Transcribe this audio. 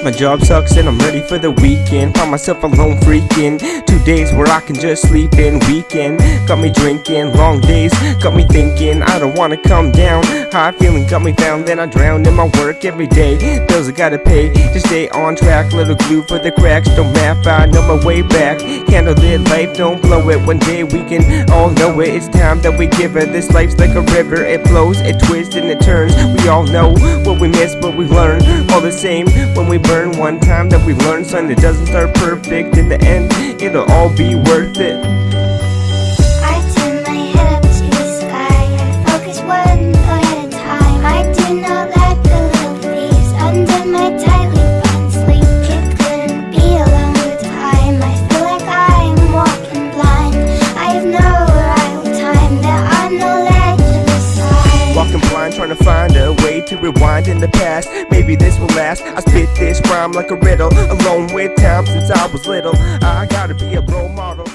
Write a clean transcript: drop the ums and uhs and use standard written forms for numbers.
My job sucks and I'm ready for the weekend. Find myself alone freaking 2 days where I can just sleep in. Weekend got me drinking, long days got me thinking I don't wanna come down. High feeling got me found, then I drown in my work every day. Bills I gotta pay to stay on track. Little glue for the cracks, don't map, I know my way back. Candlelit life, don't blow it. One day we can all know it. It's time that we give it. This life's like a river, it flows, it twists and it turns. We all know what we miss, but we learn all the same when we burn. One time that we learn, son, it doesn't start perfect. In the end, it'll all be worth it. I turn my head up to the sky and focus one thought at a time. I do not like the little thieves under my tightly bound sleep. It couldn't be a longer time. I feel like I'm walking blind. I have no arrival time. There are no legends. Walking blind, trying to find a way to rewind in the past. Maybe this will last. I spit this rhyme like a riddle, alone with time since I was little. I gotta be a role model.